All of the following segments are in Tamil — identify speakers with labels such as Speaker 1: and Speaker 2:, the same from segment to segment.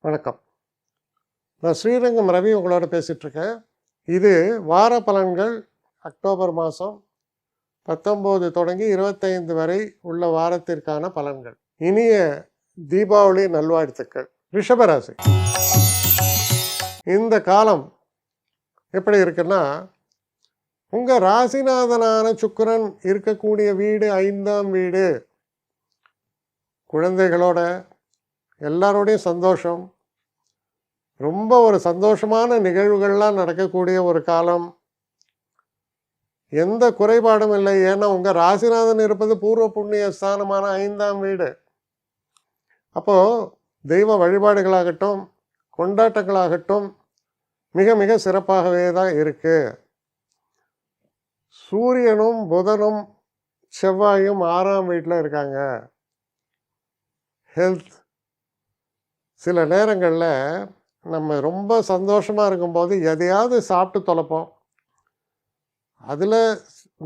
Speaker 1: வணக்கம். நான் ஸ்ரீரங்கம் ரவி உங்களோட பேசிகிட்ருக்கேன். இது வார பலன்கள் அக்டோபர் மாதம் 19 தொடங்கி 25 வரை உள்ள வாரத்திற்கான பலன்கள். இனிய தீபாவளி நல்வாழ்த்துக்கள். ரிஷபராசி, இந்த காலம் எப்படி இருக்குன்னா, உங்கள் ராசிநாதனான சுக்கிரன் இருக்கக்கூடிய வீடு 5ஆம் வீடு. குழந்தைகளோட எல்லாரோடையும் சந்தோஷம், ரொம்ப ஒரு சந்தோஷமான நிகழ்வுகள்லாம் நடக்கக்கூடிய ஒரு காலம். எந்த குறைபாடும் இல்லை. ஏன்னா உங்கள் ராசிநாதன் இருப்பது பூர்வ புண்ணிய ஸ்தானமான 5ஆம் வீடு. அப்போது தெய்வ வழிபாடுகளாகட்டும், கொண்டாட்டங்களாகட்டும் மிக மிக சிறப்பாகவே தான் இருக்குது. சூரியனும் புதனும் செவ்வாயும் 6ஆம் வீட்டில் இருக்காங்க. ஹெல்த், சில நேரங்களில் நம்ம ரொம்ப சந்தோஷமாக இருக்கும்போது எதையாவது சாப்பிட்டு தொலைப்போம். அதில்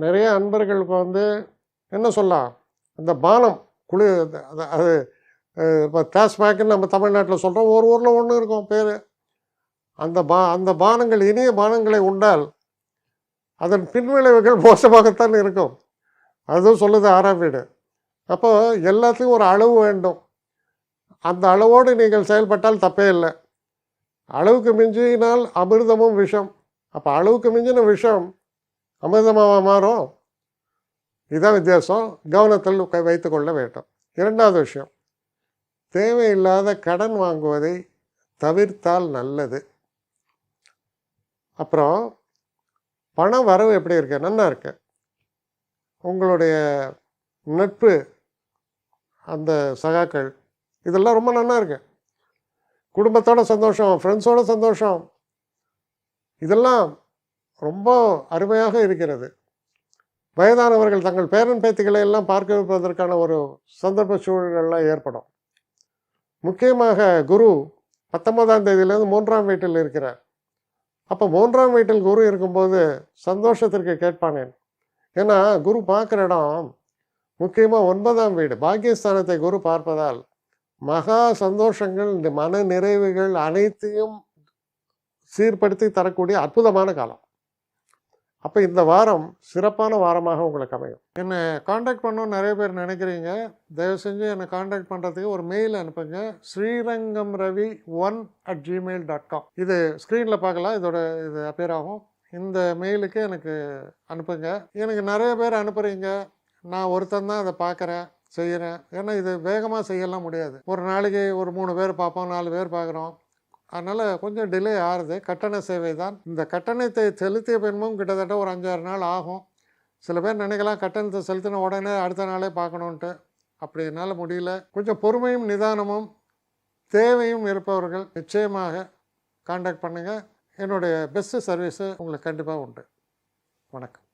Speaker 1: நிறைய அன்பர்களுக்கு என்ன சொல்லலாம், அந்த பானம் அது இப்போ டாஸ்மாக்னு நம்ம தமிழ்நாட்டில் சொல்கிறோம், ஒரு ஊரில் ஒன்று இருக்கும் பேர். அந்த பானங்கள், இனிய பானங்களை உண்டால் அதன் பின்விளைவுகள் மோசமாகத்தான் இருக்கும். அதுவும் சொல்லுது 6ஆம் வீடு. அப்போ எல்லாத்துக்கும் ஒரு அளவு வேண்டும். அந்த அளவோடு நீங்கள் செயல்பட்டால் தப்பே இல்லை. அளவுக்கு மிஞ்சினால் அமிர்தமும் விஷம். அப்போ அளவுக்கு மிஞ்சின விஷம் அமிர்தமாக மாறும். இதுதான் வித்தியாசம். கவனத்தில் வைத்து கொள்ள வேண்டும். 2வது விஷயம், தேவையில்லாத கடன் வாங்குவதை தவிர்த்தால் நல்லது. அப்புறம் பண வரவு எப்படி இருக்கு? நல்லா இருக்கு. உங்களுடைய நட்பு, அந்த சகாக்கள், இதெல்லாம் ரொம்ப நல்லா இருக்கு. குடும்பத்தோட சந்தோஷம், ஃப்ரெண்ட்ஸோட சந்தோஷம், இதெல்லாம் ரொம்ப அருமையாக இருக்கிறது. வயதானவர்கள் தங்கள் பேரன் பேத்திகளை எல்லாம் பார்க்க வைப்பதற்கான ஒரு சந்தர்ப்ப சூழல்கள்லாம் ஏற்படும். முக்கியமாக குரு 19ஆம் தேதியிலேருந்து 3ஆம் வீட்டில் இருக்கிறார். அப்போ 3ஆம் வீட்டில் குரு இருக்கும்போது சந்தோஷத்திற்கு கேட்பானேன். ஏன்னா குரு பார்க்குற இடம் முக்கியமாக 9ஆம் வீடு, பாக்கியஸ்தானத்தை குரு பார்ப்பதால் மகா சந்தோஷங்கள், இந்த மன நிறைவுகள் அனைத்தையும் சீர்படுத்தி தரக்கூடிய அற்புதமான காலம். அப்போ இந்த வாரம் சிறப்பான வாரமாக உங்களுக்கு அமையும். என்னை காண்டாக்ட் பண்ணணும்னு நிறைய பேர் நினைக்கிறீங்க. தயவு செஞ்சு என்னை காண்டாக்ட் பண்ணுறதுக்கு ஒரு மெயில் அனுப்புங்க. srirangamravi1@gmail.com. இது ஸ்க்ரீனில் பார்க்கலாம், இது அப்பியர் ஆகும். இந்த மெயிலுக்கு எனக்கு அனுப்புங்க. எனக்கு நிறைய பேர் அனுப்புகிறீங்க. நான் ஒருத்தன் தான் அதை பார்க்குறேன், செய்கிறேன். ஏன்னா இது வேகமாக செய்யலாம் முடியாது. ஒரு நாளைக்கு ஒரு 3 பேர் பார்ப்போம், 4 பேர் பார்க்குறோம். அதனால் கொஞ்சம் டிலே ஆகுது. கட்டண சேவை தான். இந்த கட்டணத்தை செலுத்திய பின்பும் கிட்டத்தட்ட ஒரு 5-6 நாள் ஆகும். சில பேர் நினைக்கலாம் கட்டணத்தை செலுத்தின உடனே அடுத்த நாளே பார்க்கணுன்ட்டு. அப்படி என்னால் முடியல. கொஞ்சம் பொறுமையும் நிதானமும் தேவையும் இருப்பவர்கள் நிச்சயமாக காண்டாக்ட் பண்ணுங்கள். என்னுடைய பெஸ்ட்டு சர்வீஸு உங்களுக்கு கண்டிப்பாக உண்டு. வணக்கம்.